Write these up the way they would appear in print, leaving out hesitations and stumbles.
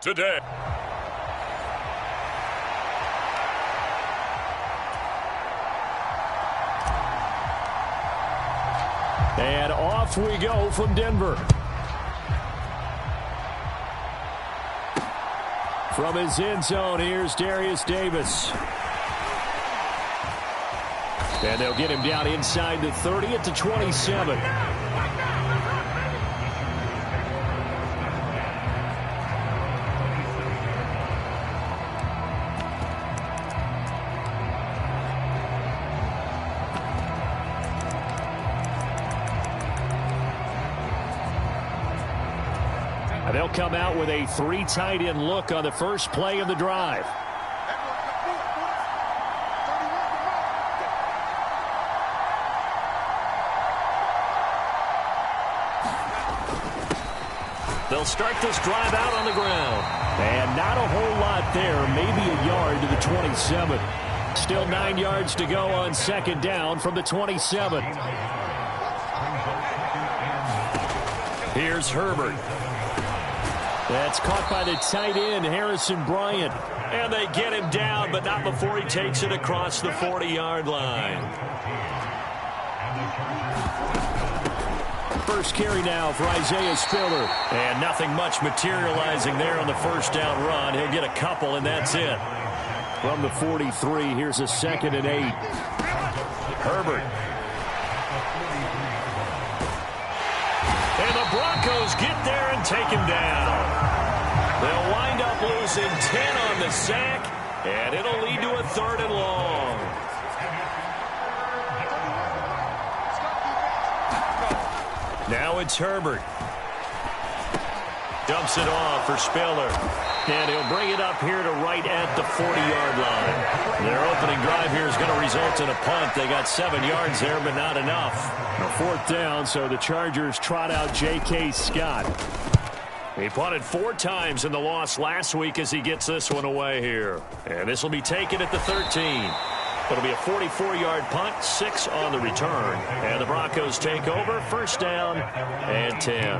today. And off we go from Denver. From his end zone, here's Darius Davis. And they'll get him down inside the 30 at the 27. They'll come out with a 3 tight end look on the first play of the drive. They'll start this drive out on the ground. And not a whole lot there, maybe a yard to the 27. Still 9 yards to go on second down from the 27. Here's Herbert. That's caught by the tight end, Harrison Bryant. And they get him down, but not before he takes it across the 40-yard line. First carry now for Isaiah Spiller. And nothing much materializing there on the first down run. He'll get a couple, and that's it. From the 43, here's a 2nd and 8. Herbert. And the Broncos get there and take him down. They'll wind up losing 10 on the sack, and it'll lead to a 3rd and long. Now it's Herbert. Dumps it off for Spiller. And he'll bring it up here to right at the 40-yard line. Their opening drive here is going to result in a punt. They got 7 yards there, but not enough. A 4th down, so the Chargers trot out J.K. Scott. He punted 4 times in the loss last week as he gets this one away here. And this will be taken at the 13. It'll be a 44-yard punt, 6 on the return. And the Broncos take over, 1st down and 10.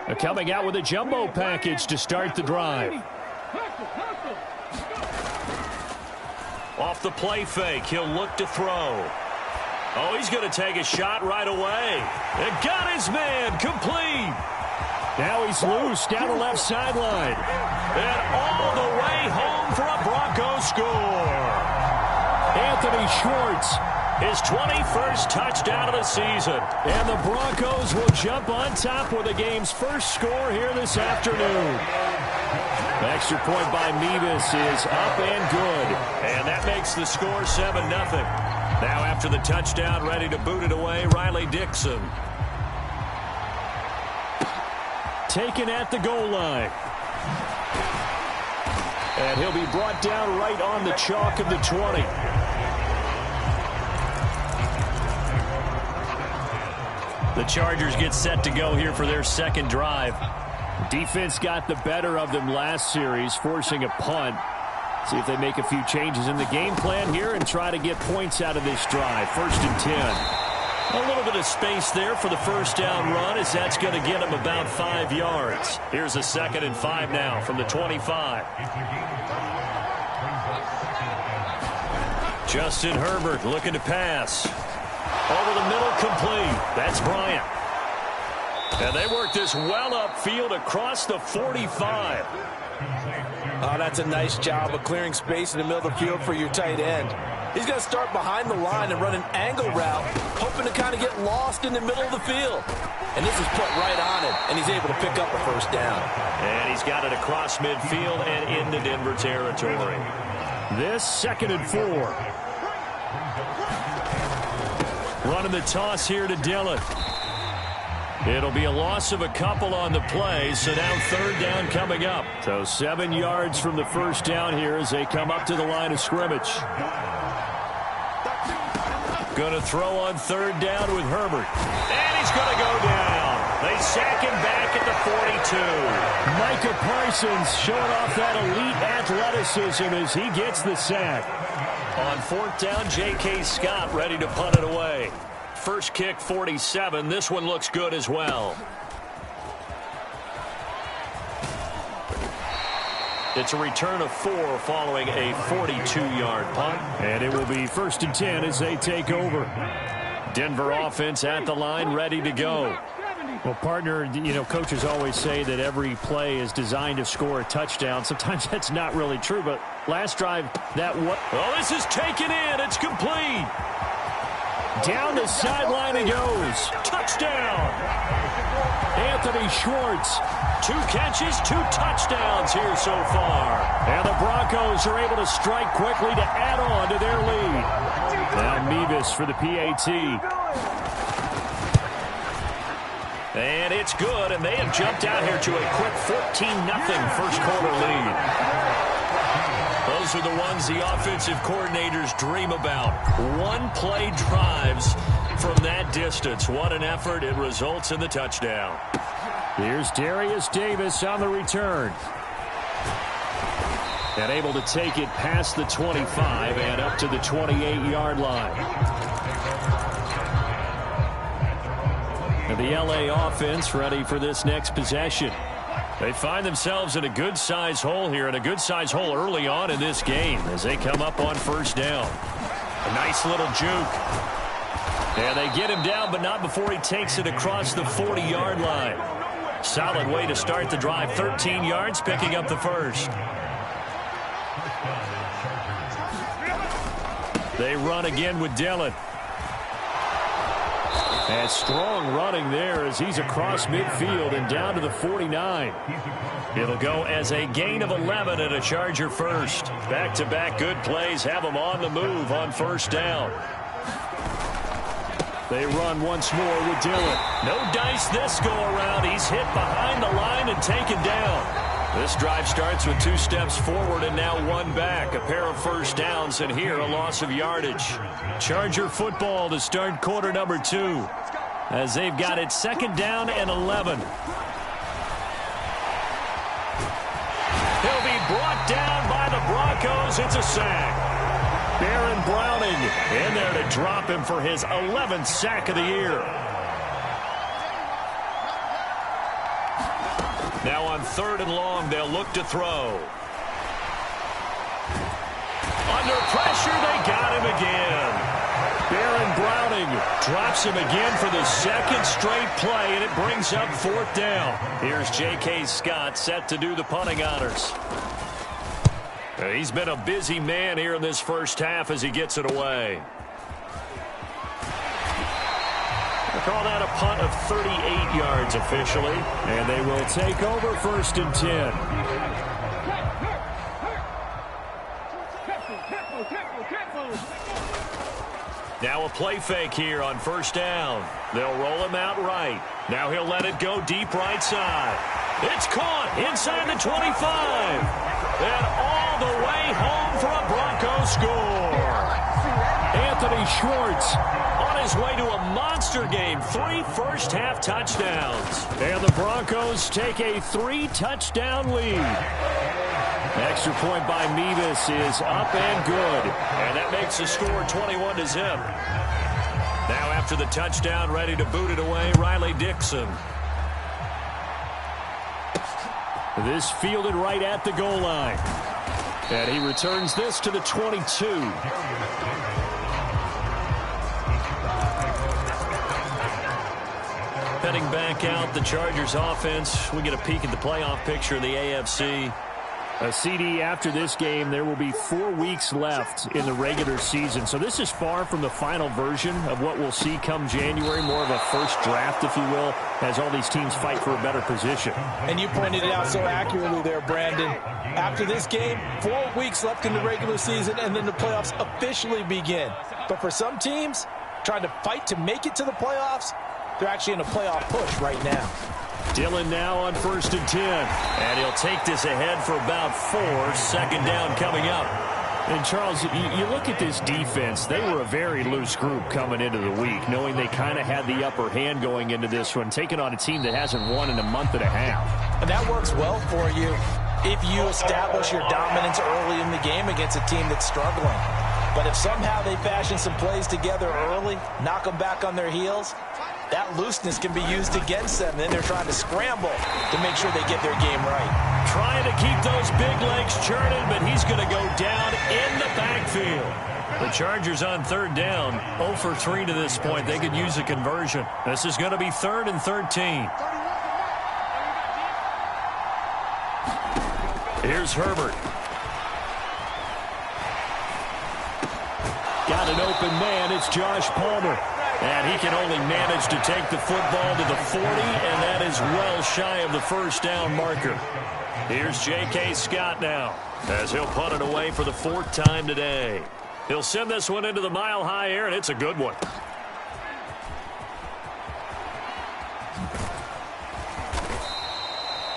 They're coming out with a jumbo package to start the drive. Off the play fake, he'll look to throw. Oh, he's going to take a shot right away. And got his man, complete. Now he's loose down the left sideline. And all the way home for a Broncos score. Anthony Schwartz, his 21st touchdown of the season. And the Broncos will jump on top with the game's first score here this afternoon. The extra point by Mevis is up and good. And that makes the score 7-0. Now after the touchdown, ready to boot it away, Riley Dixon. Taken at the goal line. And he'll be brought down right on the chalk of the 20. The Chargers get set to go here for their second drive. Defense got the better of them last series, forcing a punt. See if they make a few changes in the game plan here and try to get points out of this drive. 1st and 10. A little bit of space there for the first down run, as that's going to get him about 5 yards. Here's a 2nd and 5 now from the 25. Justin Herbert looking to pass. Over the middle, complete. That's Bryant. And they work this well upfield across the 45. Oh, that's a nice job of clearing space in the middle of the field for your tight end. He's going to start behind the line and run an angle route, hoping to kind of get lost in the middle of the field. And this is put right on him, and he's able to pick up a 1st down. And he's got it across midfield and into Denver territory. This 2nd and 4. Running the toss here to Dillon. It'll be a loss of a couple on the play, so now 3rd down coming up. So 7 yards from the 1st down here as they come up to the line of scrimmage. Going to throw on 3rd down with Herbert. And he's going to go down. They sack him back at the 42. Micah Parsons showing off that elite athleticism as he gets the sack. On 4th down, J.K. Scott ready to punt it away. First kick, 47. This one looks good as well. It's a return of 4 following a 42-yard punt. And it will be 1st and 10 as they take over. Denver offense at the line, ready to go. Well, partner, you know, coaches always say that every play is designed to score a touchdown. Sometimes that's not really true, but last drive, well, this is taken in. It's complete. Down the sideline it goes. Touchdown. Anthony Schwartz. 2 catches, 2 touchdowns here so far. And the Broncos are able to strike quickly to add on to their lead. Now Mevis for the PAT. And it's good, and they have jumped out here to a quick 14-0 first quarter lead. Those are the ones the offensive coordinators dream about. One-play drives from that distance. What an effort. It results in the touchdown. Here's Darius Davis on the return. And able to take it past the 25 and up to the 28-yard line. And the LA offense ready for this next possession. They find themselves in a good-sized hole here, and a good-sized hole early on in this game as they come up on 1st down. A nice little juke. And they get him down, but not before he takes it across the 40-yard line. Solid way to start the drive. 13 yards, picking up the first. They run again with Dillon. And strong running there as he's across midfield and down to the 49. It'll go as a gain of 11 and a Charger first. Back-to-back good plays have them on the move on 1st down. They run once more with Dillon. No dice this go-around. He's hit behind the line and taken down. This drive starts with 2 steps forward and now 1 back. A pair of 1st downs, and here a loss of yardage. Charger football to start quarter number 2 as they've got it 2nd down and 11. He'll be brought down by the Broncos. It's a sack. Baron Browning in there to drop him for his 11th sack of the year. Now on 3rd and long, they'll look to throw. Under pressure, they got him again. Baron Browning drops him again for the 2nd straight play, and it brings up 4th down. Here's J.K. Scott set to do the punting honors. He's been a busy man here in this first half as he gets it away. Call that a punt of 38 yards officially. And they will take over 1st and 10. Now a play fake here on 1st down. They'll roll him out right. Now he'll let it go deep right side. It's caught inside the 25. And all the way home for a Broncos score. Anthony Schwartz on his way to a monster game. 3 first-half touchdowns. And the Broncos take a 3-touchdown lead. Extra point by Mevis is up and good. And that makes the score 21-0. Now after the touchdown, ready to boot it away, Riley Dixon. This fielded right at the goal line. And he returns this to the 22. Heading back out, the Chargers offense. We get a peek at the playoff picture of the AFC. A CD after this game, there will be 4 weeks left in the regular season. So this is far from the final version of what we'll see come January, more of a first draft, if you will, as all these teams fight for a better position. And you pointed it out so accurately there, Brandon. After this game, 4 weeks left in the regular season, and then the playoffs officially begin. But for some teams, trying to fight to make it to the playoffs, they're actually in a playoff push right now. Dillon now on 1st and 10. And he'll take this ahead for about 4. 2nd down coming up. And, Charles, you look at this defense. They were a very loose group coming into the week, knowing they kind of had the upper hand going into this one, taking on a team that hasn't won in a month and a half. And that works well for you if you establish your dominance early in the game against a team that's struggling. But if somehow they fashion some plays together early, knock them back on their heels, That looseness can be used against them. Then they're trying to scramble to make sure they get their game right. Trying to keep those big legs churning, but he's going to go down in the backfield. The Chargers on third down, 0 for 3 to this point. They could use a conversion. This is going to be 3rd and 13. Here's Herbert. Got an open man. It's Josh Palmer. And he can only manage to take the football to the 40, and that is well shy of the first down marker. Here's J.K. Scott now, as he'll punt it away for the 4th time today. He'll send this one into the mile-high air, and it's a good one.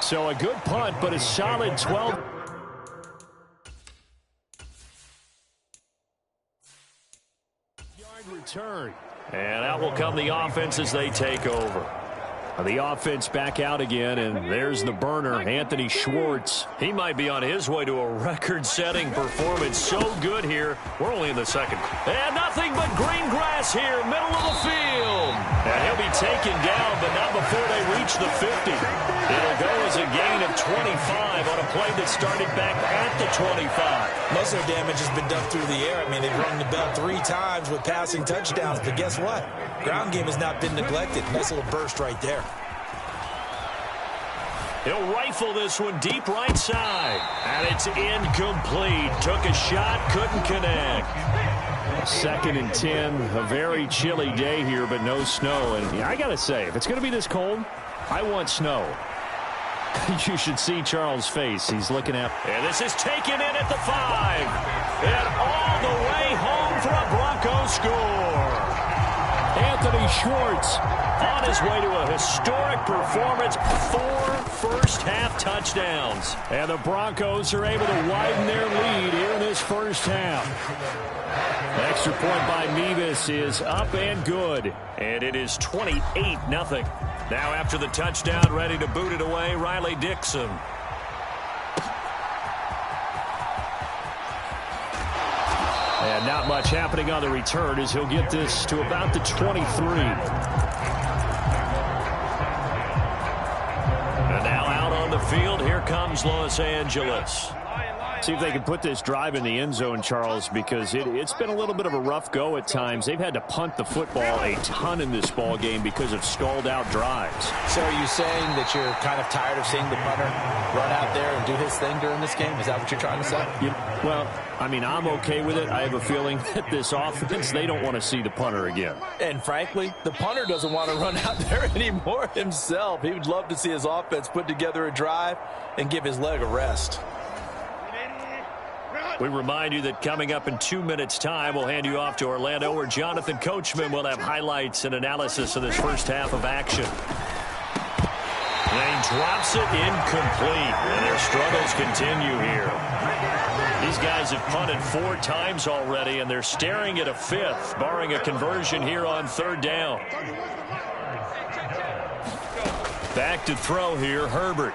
So a good punt, but a solid 12. Yard return. And out will come the offense as they take over. The offense back out again, and there's the burner, Anthony Schwartz. He might be on his way to a record-setting performance. So good here. We're only in the second. And nothing but green grass here, middle of the field. And he'll be taken down, but not before they reach the 50. It'll go as a gain of 25 on a play that started back at the 25. Most of their damage has been done through the air. I mean, they've rung the bell 3 times with passing touchdowns, but guess what? Ground game has not been neglected. Nice little burst right there. He'll rifle this one deep right side. And it's incomplete. Took a shot, couldn't connect. 2nd and 10. A very chilly day here, but no snow. And yeah, I got to say, if it's going to be this cold, I want snow. You should see Charles' face. He's looking at. And this is taken in at the 5. And all the way home for a Broncos score. Anthony Schwartz on his way to a historic performance. 4 first-half touchdowns. And the Broncos are able to widen their lead here in this first half. Extra point by Mevis is up and good. And it is 28-0. Now after the touchdown, ready to boot it away, Riley Dixon. And not much happening on the return as he'll get this to about the 23. And now out on the field, here comes Los Angeles. See if they can put this drive in the end zone, Charles, because it's been a little bit of a rough go at times. They've had to punt the football a ton in this ball game because of stalled-out drives. So are you saying that you're kind of tired of seeing the punter run out there and do his thing during this game? Is that what you're trying to say? Yeah, well, I mean, I'm okay with it. I have a feeling that this offense, they don't want to see the punter again. And frankly, the punter doesn't want to run out there anymore himself. He would love to see his offense put together a drive and give his leg a rest. We remind you that coming up in 2 minutes' time, we'll hand you off to Orlando, where Jonathan Coachman will have highlights and analysis of this first half of action. And he drops it incomplete, and their struggles continue here. These guys have punted 4 times already, and they're staring at a 5th, barring a conversion here on 3rd down. Back to throw here, Herbert.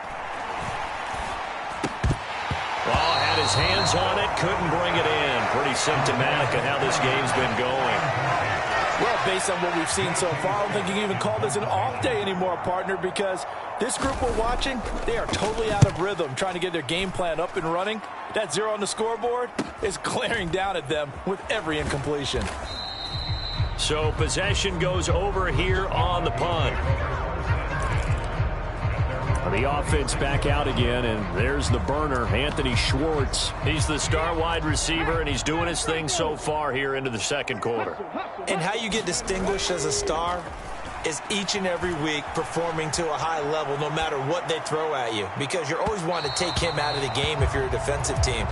Oh, had his hands on it, couldn't bring it in. Pretty symptomatic of how this game's been going. Well, based on what we've seen so far, I don't think you can even call this an off day anymore, partner, because this group we're watching, they are totally out of rhythm, trying to get their game plan up and running. That 0 on the scoreboard is glaring down at them with every incompletion. So possession goes over here on the punt. The offense back out again, and there's the burner, Anthony Schwartz. He's the star wide receiver, and he's doing his thing so far here into the second quarter. And how you get distinguished as a star is each and every week performing to a high level no matter what they throw at you, because you're always wanting to take him out of the game if you're a defensive team.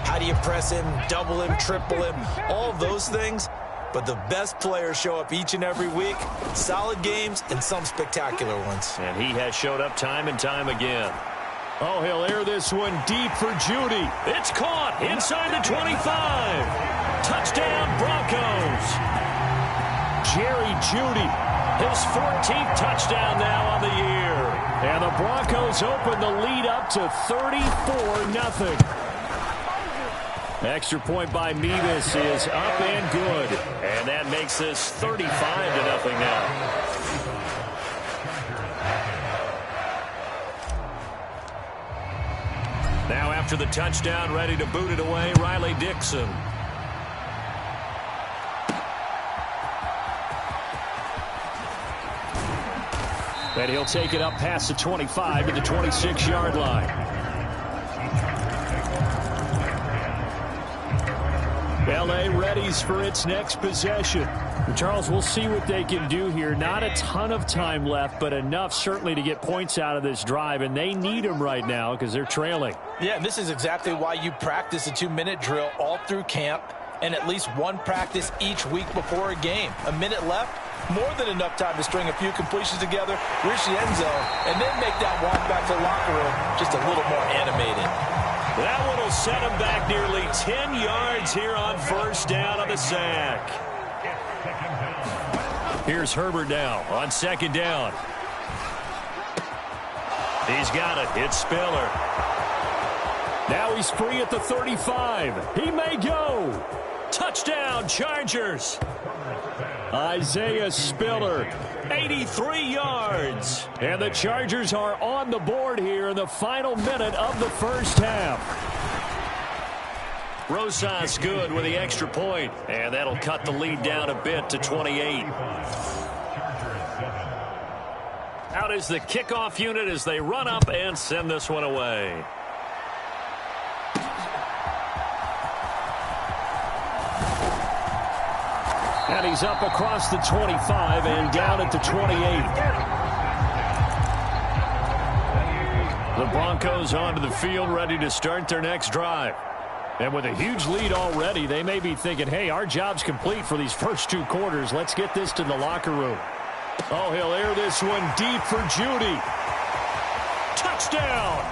How do you press him, double him, triple him, all of those things? But the best players show up each and every week. Solid games and some spectacular ones. And he has showed up time and time again. Oh, he'll air this one deep for Judy. It's caught inside the 25. Touchdown, Broncos. Jerry Judy, his 14th touchdown now on the year. And the Broncos open the lead up to 34-0. Extra point by Mevis is up and good. And that makes this 35-0 now. Now after the touchdown, ready to boot it away, Riley Dixon. And he'll take it up past the 25 to the 26-yard line. L.A. readies for its next possession. Charles, we'll see what they can do here. Not a ton of time left, but enough certainly to get points out of this drive, and they need them right now because they're trailing. Yeah, this is exactly why you practice a 2-minute drill all through camp and at least one practice each week before a game. A minute left, more than enough time to string a few completions together, reach the end zone, and then make that walk back to the locker room just a little more animated. That one will set him back nearly 10 yards here on first down on the sack. Here's Herbert now on second down. He's got it. It's Spiller. Now he's free at the 35. He may go. Touchdown, Chargers. Isaiah Spiller, 83 yards. And the Chargers are on the board here in the final minute of the first half. Rosas good with the extra point, and that'll cut the lead down a bit to 28. Out is the kickoff unit as they run up and send this one away. And he's up across the 25 and down at the 28. The Broncos onto the field ready to start their next drive. And with a huge lead already, they may be thinking, hey, our job's complete for these first 2 quarters. Let's get this to the locker room. Oh, he'll air this one deep for Judy. Touchdown!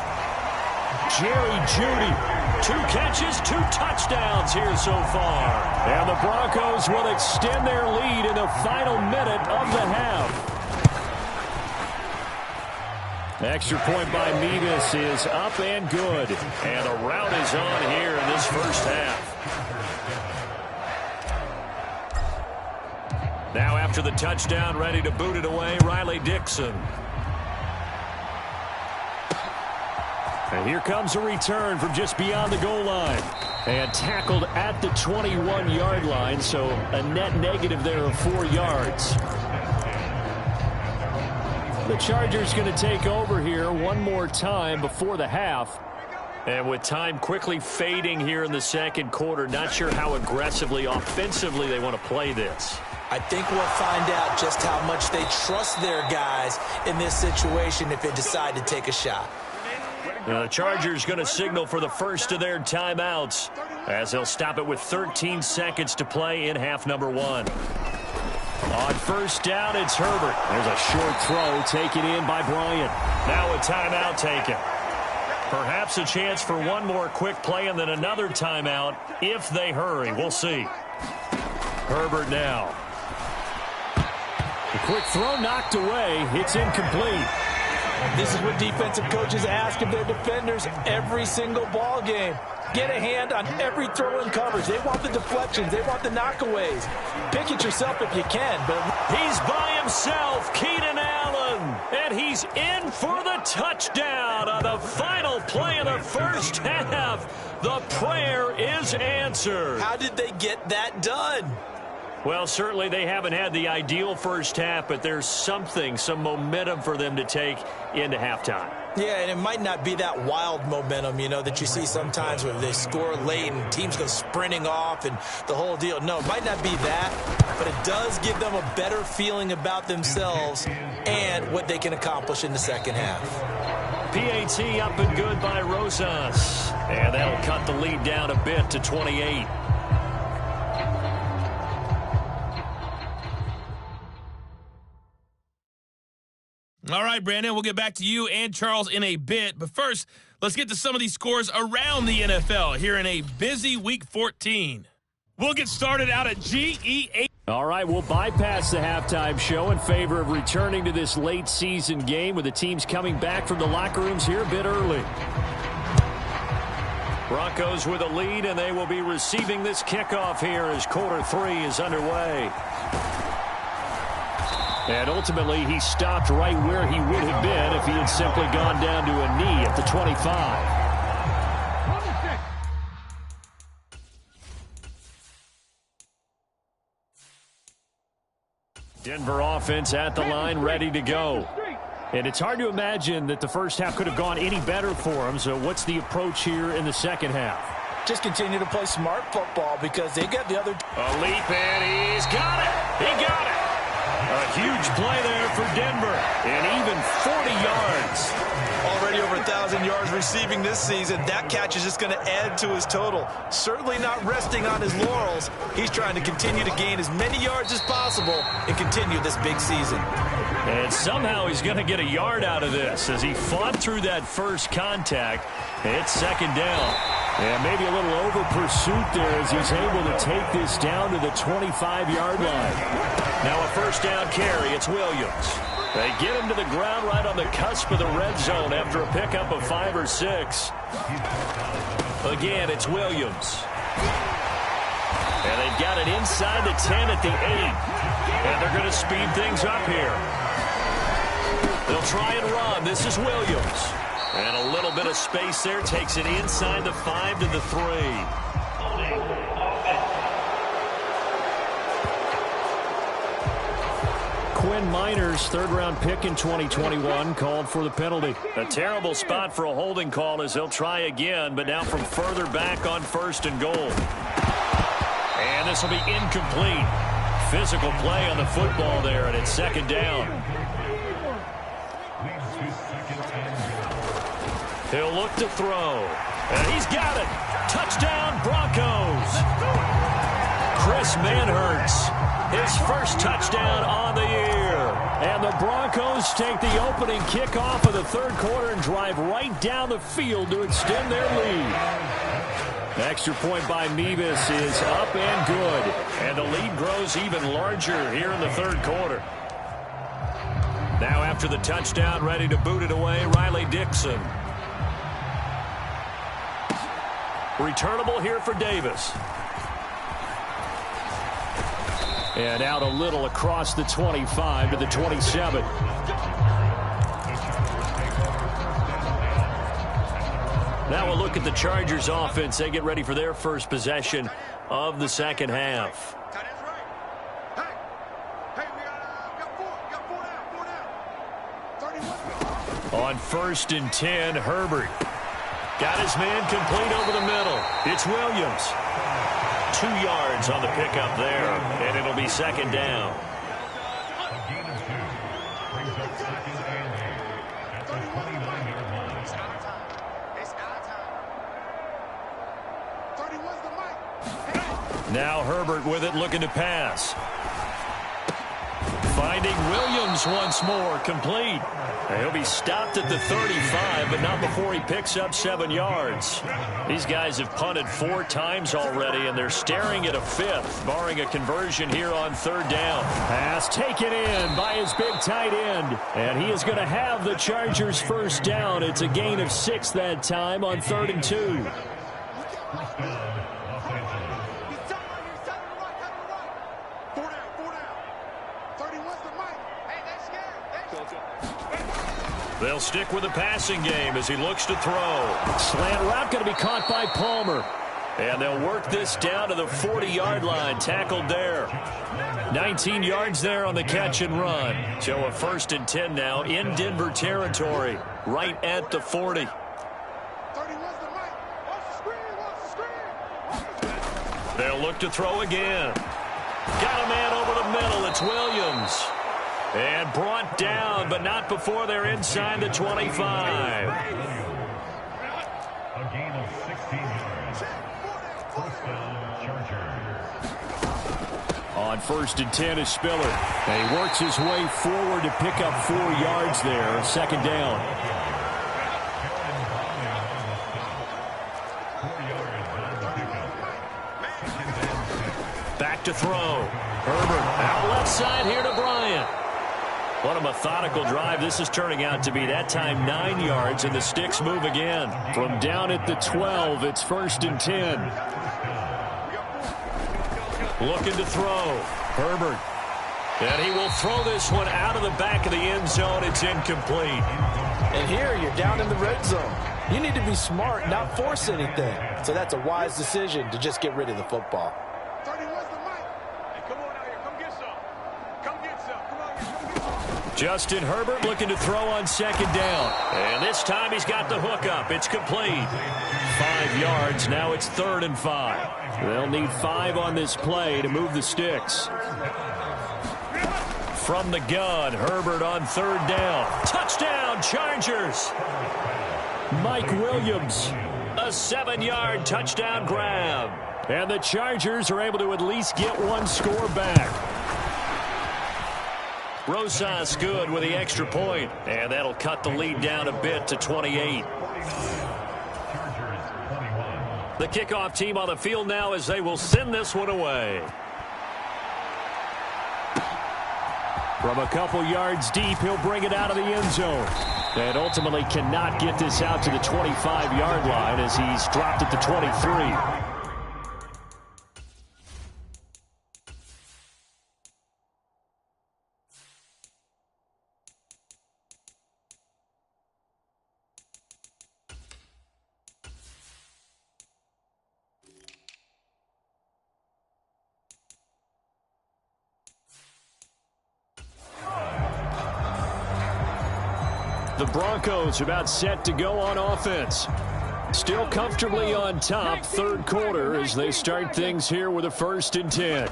Jerry Judy. 2 catches, 2 touchdowns here so far. And the Broncos will extend their lead in the final minute of the half. Extra point by Mevis is up and good. And the rout is on here in this first half. Now after the touchdown, ready to boot it away, Riley Dixon. And here comes a return from just beyond the goal line. And tackled at the 21-yard line, so a net negative there of 4 yards. The Chargers going to take over here one more time before the half. And with time quickly fading here in the second quarter, not sure how aggressively, offensively they want to play this. I think we'll find out just how much they trust their guys in this situation if they decide to take a shot. The Chargers going to signal for the first of their timeouts as they'll stop it with 13 seconds to play in half number 1. On first down, it's Herbert. There's a short throw taken in by Bryant. Now a timeout taken. Perhaps a chance for one more quick play and then another timeout if they hurry. We'll see. Herbert now. The quick throw knocked away. It's incomplete. This is what defensive coaches ask of their defenders every single ball game. Get a hand on every throw in coverage. They want the deflections. They want the knockaways. Pick it yourself if you can. But he's by himself, Keenan Allen. And he's in for the touchdown on the final play of the first half. The prayer is answered. How did they get that done? Well, certainly they haven't had the ideal first half, but there's something, some momentum for them to take into halftime. Yeah, and it might not be that wild momentum, you know, that you see sometimes when they score late and teams go sprinting off and the whole deal. No, it might not be that, but it does give them a better feeling about themselves and what they can accomplish in the second half. PAT up and good by Rosas. And that'll cut the lead down a bit to 28. All right, Brandon, we'll get back to you and Charles in a bit. But first, let's get to some of these scores around the NFL here in a busy Week 14. We'll get started out at GE8. All right, we'll bypass the halftime show in favor of returning to this late season game with the teams coming back from the locker rooms here a bit early. Broncos with a lead, and they will be receiving this kickoff here as quarter 3 is underway. And ultimately, he stopped right where he would have been if he had simply gone down to a knee at the 25. Denver offense at the line, ready to go. And it's hard to imagine that the first half could have gone any better for them. So what's the approach here in the second half? Just continue to play smart football because they got the other. A leap, and he's got it. He got it. A huge play there for Denver, and even 40 yards. Already over 1,000 yards receiving this season. That catch is just going to add to his total. Certainly not resting on his laurels. He's trying to continue to gain as many yards as possible and continue this big season. And somehow he's going to get a yard out of this as he fought through that first contact. It's second down. And maybe a little over pursuit there as he's able to take this down to the 25-yard line. Now a first down carry. It's Williams. They get him to the ground right on the cusp of the red zone after a pickup of 5 or 6. Again, it's Williams. And they've got it inside the 10 at the 8. And they're going to speed things up here. They'll try and run. This is Williams. And a little bit of space there. Takes it inside the 5 to the 3. Quinn Miners, third-round pick in 2021, called for the penalty. A terrible spot for a holding call as they'll try again, but now from further back on 1st and goal. And this will be incomplete. Physical play on the football there, and it's second down. He'll look to throw. And he's got it. Touchdown, Broncos. Chris Manhertz, his first touchdown on the year. And the Broncos take the opening kickoff of the third quarter and drive right down the field to extend their lead. Extra point by Mevis is up and good. And the lead grows even larger here in the third quarter. Now after the touchdown, ready to boot it away, Riley Dixon. Returnable here for Davis. And out a little across the 25 to the 27. Now we'll look at the Chargers offense. They get ready for their first possession of the second half. On 1st and 10, Herbert. Got his man complete over the middle. It's Williams. 2 yards on the pickup there, and it'll be second down. Now Herbert with it, looking to pass. Finding Williams once more, complete. He'll be stopped at the 35, but not before he picks up 7 yards. These guys have punted 4 times already, and they're staring at a 5th, barring a conversion here on 3rd down. Pass taken in by his big tight end, and he is going to have the Chargers first down. It's a gain of 6 that time on 3rd and 2. They'll stick with the passing game as he looks to throw. Slant route going to be caught by Palmer. And they'll work this down to the 40-yard line. Tackled there. 19 yards there on the catch and run. So a 1st and 10 now in Denver territory. Right at the 40. They'll look to throw again. Got a man over the middle. It's Williams. And brought down, but not before they're inside the 25. A gain of 16 yards. First down, Chargers. On 1st and 10 is Spiller. And he works his way forward to pick up 4 yards there. Second down. Back to throw. Herbert out left side here to Bryant. What a methodical drive this is turning out to be. That time 9 yards, and the sticks move again. From down at the 12, it's 1st and 10. Looking to throw. Herbert. And he will throw this one out of the back of the end zone. It's incomplete. And here you're down in the red zone. You need to be smart, not force anything. So that's a wise decision to just get rid of the football. 30, where's the mic? Hey, come on out here. Come get some. Come get some. Justin Herbert looking to throw on second down. And this time he's got the hook up. It's complete. 5 yards. Now it's 3rd and 5. They'll need 5 on this play to move the sticks. From the gun, Herbert on 3rd down. Touchdown, Chargers. Mike Williams, a 7-yard touchdown grab. And the Chargers are able to at least get 1 score back. Rosas good with the extra point, and that'll cut the lead down a bit to 28. The kickoff team on the field now as they will send this one away. From a couple yards deep, he'll bring it out of the end zone. And ultimately cannot get this out to the 25-yard line as he's dropped at the 23. The Broncos about set to go on offense. Still comfortably on top, 3rd quarter as they start things here with a 1st and 10.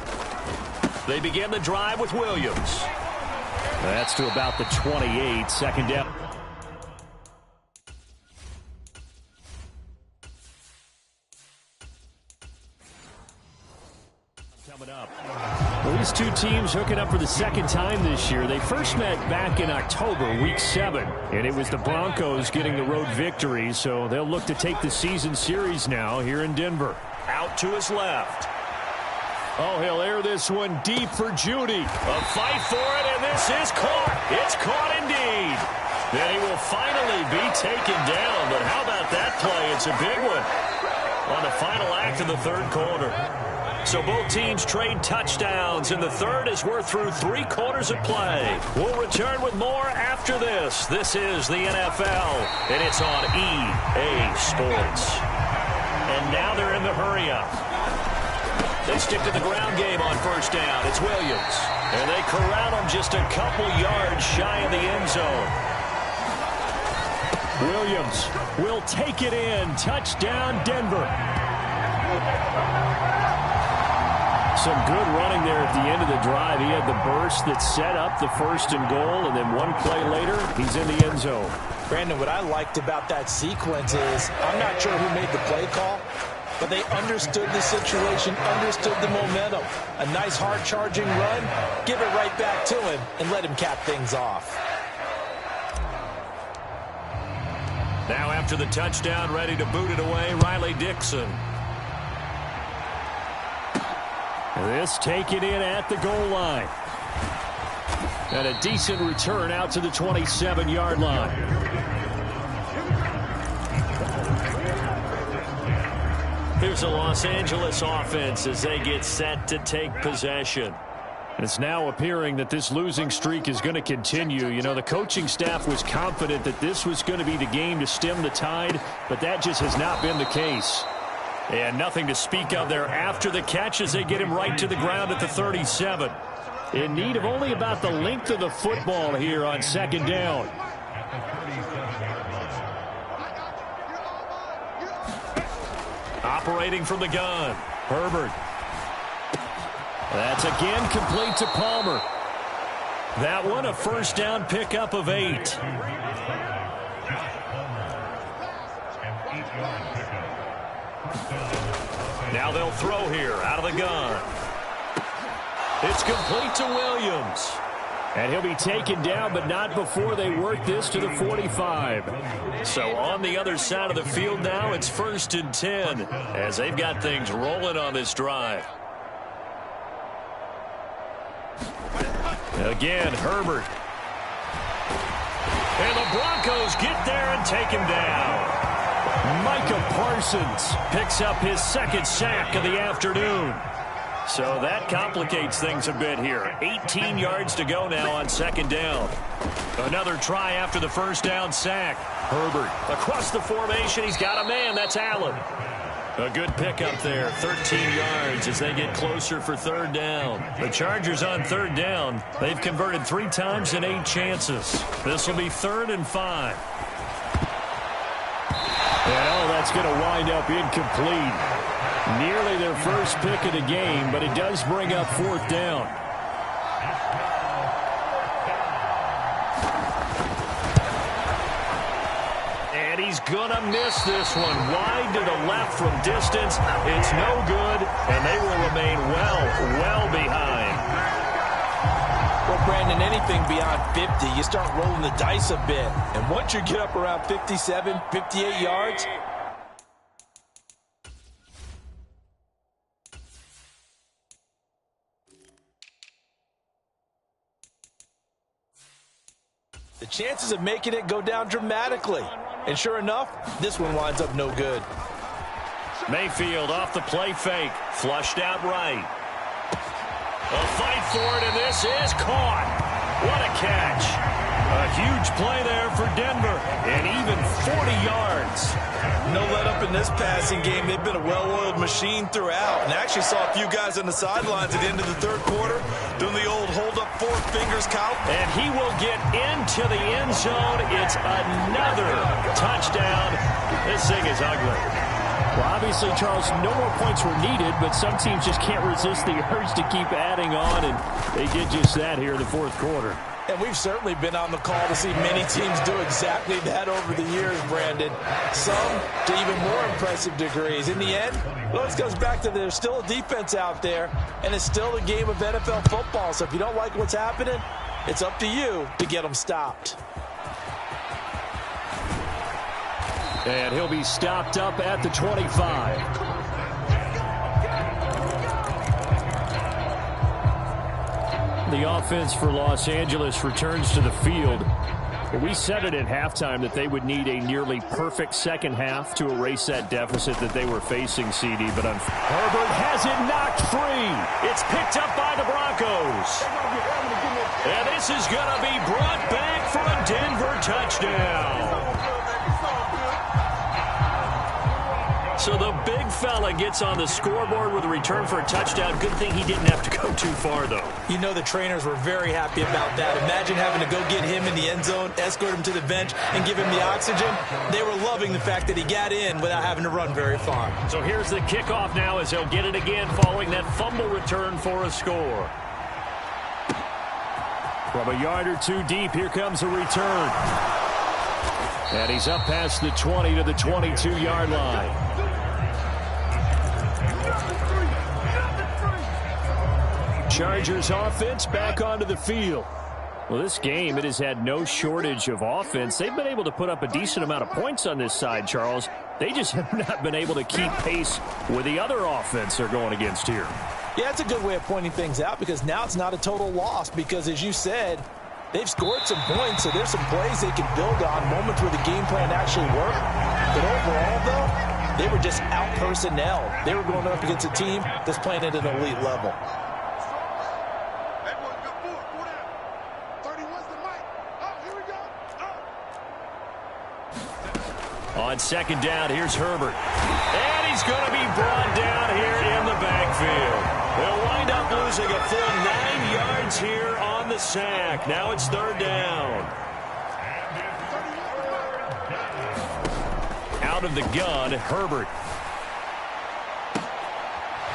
They begin the drive with Williams. That's to about the 28, 2nd down. Coming up. Well, these two teams hooking up for the 2nd time this year. They first met back in October, week 7, and it was the Broncos getting the road victory, so they'll look to take the season series now here in Denver. Out to his left. Oh, he'll air this one deep for Judy. A fight for it, and this is caught. It's caught indeed. Then he will finally be taken down, but how about that play? It's a big one on the final act of the 3rd quarter. So both teams trade touchdowns in the 3rd as we're through 3 quarters of play. We'll return with more after this. This is the NFL, and it's on EA Sports. And now they're in the hurry-up. They stick to the ground game on 1st down. It's Williams. And they corral him just a couple yards shy of the end zone. Williams will take it in. Touchdown, Denver. Some good running there at the end of the drive. He had the burst that set up the 1st and goal, and then 1 play later, he's in the end zone. Brandon, what I liked about that sequence is I'm not sure who made the play call, but they understood the situation, understood the momentum. A nice hard-charging run, give it right back to him, and let him cap things off. Now after the touchdown, ready to boot it away, Riley Dixon. This taken in at the goal line. And a decent return out to the 27-yard line. Here's the Los Angeles offense as they get set to take possession. It's now appearing that this losing streak is going to continue. You know, the coaching staff was confident that this was going to be the game to stem the tide, but that just has not been the case. And nothing to speak of there after the catch as they get him right to the ground at the 37. In need of only about the length of the football here on 2nd down. Operating from the gun, Herbert. That's again complete to Palmer. That one a 1st down pickup of 8. Now they'll throw here out of the gun. It's complete to Williams. And he'll be taken down, but not before they work this to the 45. So on the other side of the field now, it's 1st and 10 as they've got things rolling on this drive. Again, Herbert. And the Broncos get there and take him down. Micah Parsons picks up his 2nd sack of the afternoon. So that complicates things a bit here. 18 yards to go now on 2nd down. Another try after the 1st down sack. Herbert across the formation. He's got a man. That's Allen. A good pickup there, 13 yards as they get closer for third down. The Chargers on third down. They've converted 3 times in 8 chances. This will be 3rd and 5. And that's going to wind up incomplete. Nearly their first pick of the game, but it does bring up 4th down. And he's going to miss this one. Wide to the left from distance. It's no good, and they will remain well behind. Well, Brandon, anything beyond 50, you start rolling the dice a bit. And once you get up around 57, 58 yards, the chances of making it go down dramatically. And sure enough, this one winds up no good. Mayfield off the play fake. Flushed out right. A fight for it, and this is caught. What a catch. A huge play there for Denver, and even 40 yards. No let up in this passing game. They've been a well-oiled machine throughout. And I actually saw a few guys on the sidelines at the end of the third quarter doing the old hold up 4 fingers count. And he will get into the end zone. It's another touchdown. This thing is ugly. Well, obviously, Charles, no more points were needed, but some teams just can't resist the urge to keep adding on, and they did just that here in the fourth quarter. And we've certainly been on the call to see many teams do exactly that over the years, Brandon. Some to even more impressive degrees. In the end, well, it goes back to there's still a defense out there, and it's still a game of NFL football. So if you don't like what's happening, it's up to you to get them stopped. And he'll be stopped up at the 25. The offense for Los Angeles returns to the field. We said it at halftime that they would need a nearly perfect second half to erase that deficit that they were facing, CD. But Herbert has it knocked free. It's picked up by the Broncos. And this is going to be brought back for a Denver touchdown. So the big fella gets on the scoreboard with a return for a touchdown. Good thing he didn't have to go too far, though. You know the trainers were very happy about that. Imagine having to go get him in the end zone, escort him to the bench, and give him the oxygen. They were loving the fact that he got in without having to run very far. So here's the kickoff now as he'll get it again following that fumble return for a score. From a yard or two deep, here comes a return. And he's up past the 20 to the 22-yard line. Chargers offense back onto the field. Well, this game, it has had no shortage of offense. They've been able to put up a decent amount of points on this side, Charles. They just have not been able to keep pace with the other offense they're going against here. Yeah, it's a good way of pointing things out because now it's not a total loss because, as you said, they've scored some points, so there's some plays they can build on, moments where the game plan actually worked. But overall, though, they were just out-personnel. They were going up against a team that's playing at an elite level. On second down, here's Herbert. And he's going to be brought down here in the backfield. They'll wind up losing a full 9 yards here on the sack. Now it's third down. Out of the gun, Herbert.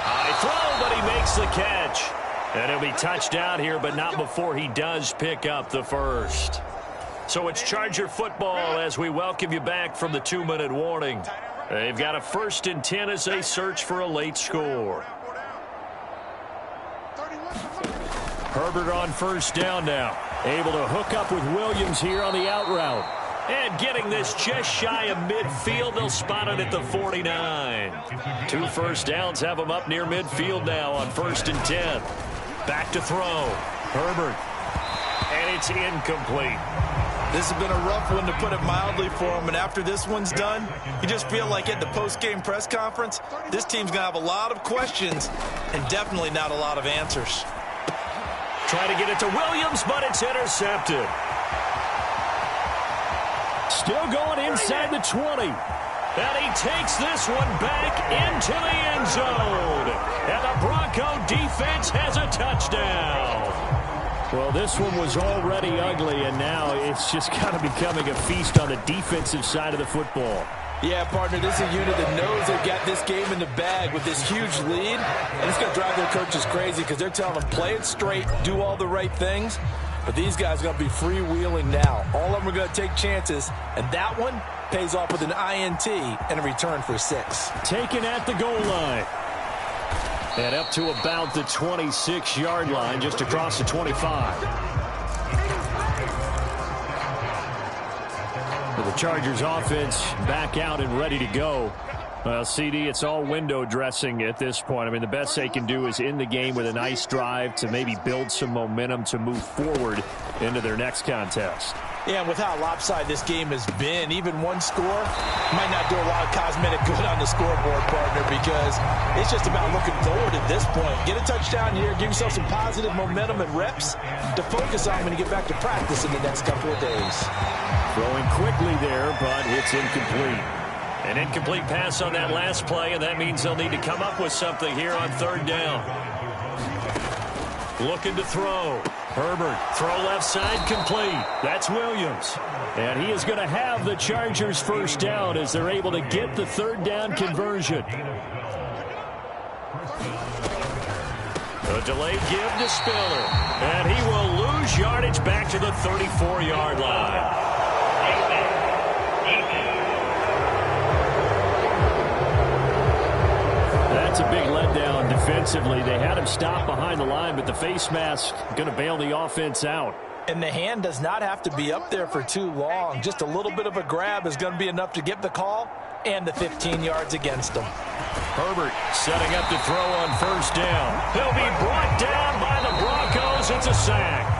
High throw, but he makes the catch. And he'll be touched down here, but not before he does pick up the first. So it's Charger football as we welcome you back from the 2-minute warning. They've got a 1st and 10 as they search for a late score. Herbert on first down now. Able to hook up with Williams here on the out route. And getting this just shy of midfield. They'll spot it at the 49. 2 first downs have them up near midfield now on 1st and 10. Back to throw. Herbert. And it's incomplete. This has been a rough one, to put it mildly, for him. And after this one's done, you just feel like at the post-game press conference, this team's going to have a lot of questions and definitely not a lot of answers. Try to get it to Williams, but it's intercepted. Still going inside the 20. And he takes this one back into the end zone. And the Bronco defense has a touchdown. Well, this one was already ugly, and now it's just kind of becoming a feast on the defensive side of the football. Yeah, partner, this is a unit that knows they've got this game in the bag with this huge lead, and it's going to drive their coaches crazy because they're telling them, play it straight, do all the right things. But these guys are going to be freewheeling now. All of them are going to take chances, and that one pays off with an INT and a return for 6. Taken at the goal line. And up to about the 26-yard line, just across the 25. The Chargers offense back out and ready to go. Well, CD, it's all window dressing at this point. I mean, the best they can do is end the game with a nice drive to maybe build some momentum to move forward into their next contest. Yeah, and with how lopsided this game has been, even one score might not do a lot of cosmetic good on the scoreboard, partner, because it's just about looking forward at this point. Get a touchdown here, give yourself some positive momentum and reps to focus on when you get back to practice in the next couple of days. Throwing quickly there, but it's incomplete. An incomplete pass on that last play, and that means they'll need to come up with something here on 3rd down. Looking to throw. Herbert, throw left side, complete. That's Williams. And he is going to have the Chargers first down as they're able to get the 3rd down conversion. A delayed give to Spiller. And he will lose yardage back to the 34-yard line. That's a big letdown defensively. They had him stop behind the line, but the face mask going to bail the offense out. And the hand does not have to be up there for too long. Just a little bit of a grab is going to be enough to get the call and the 15 yards against them. Herbert setting up to throw on 1st down. He'll be brought down by the Broncos. It's a sack.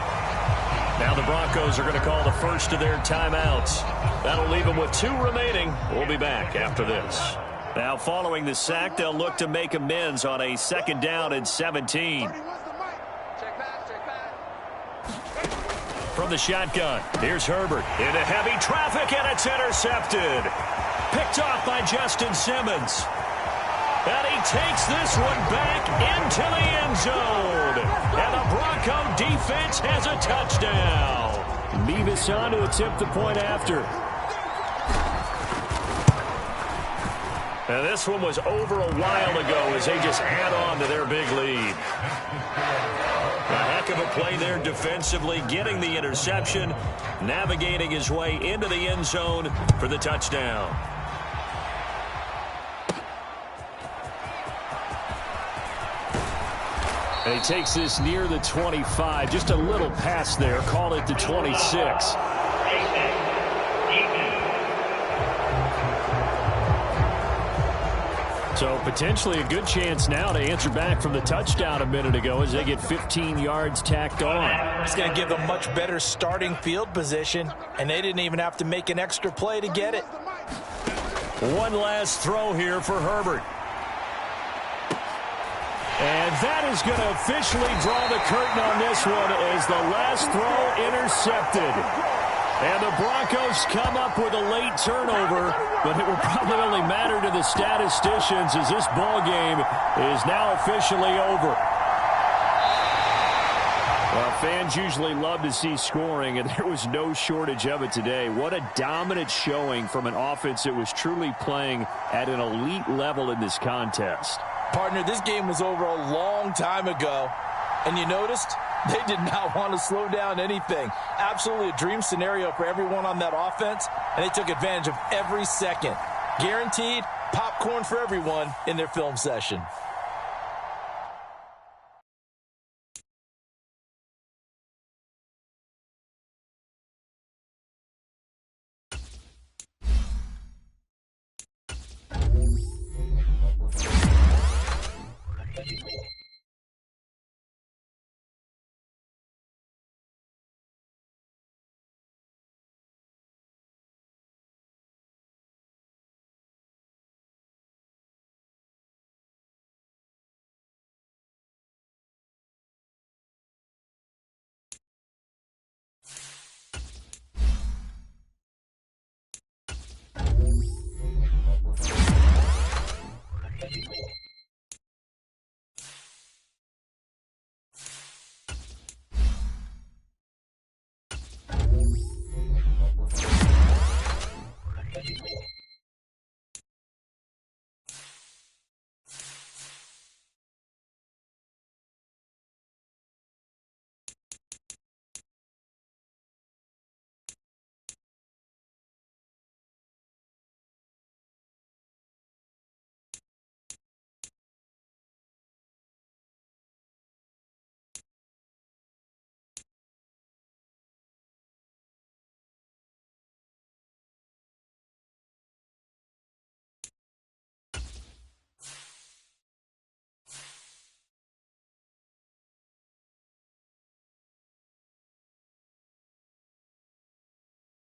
Now the Broncos are going to call the first of their timeouts. That'll leave them with 2 remaining. We'll be back after this. Now following the sack, they'll look to make amends on a 2nd down and 17. From the shotgun, here's Herbert. Into heavy traffic, and it's intercepted. Picked off by Justin Simmons. And he takes this one back into the end zone. And the Bronco defense has a touchdown. Beavis on to attempt the point after. And this one was over a while ago as they just add on to their big lead. A heck of a play there defensively, getting the interception, navigating his way into the end zone for the touchdown. And he takes this near the 25. Just a little pass there. Call it the 26. So potentially a good chance now to answer back from the touchdown a minute ago as they get 15 yards tacked on. It's going to give them much better starting field position, and they didn't even have to make an extra play to get it. One last throw here for Herbert. And that is going to officially draw the curtain on this one as the last throw intercepted. And the Broncos come up with a late turnover, but it will probably only matter to the statisticians as this ball game is now officially over. Well, fans usually love to see scoring, and there was no shortage of it today. What a dominant showing from an offense that was truly playing at an elite level in this contest. Partner, this game was over a long time ago, and you noticed they did not want to slow down anything. Absolutely a dream scenario for everyone on that offense, and they took advantage of every second. Guaranteed popcorn for everyone in their film session.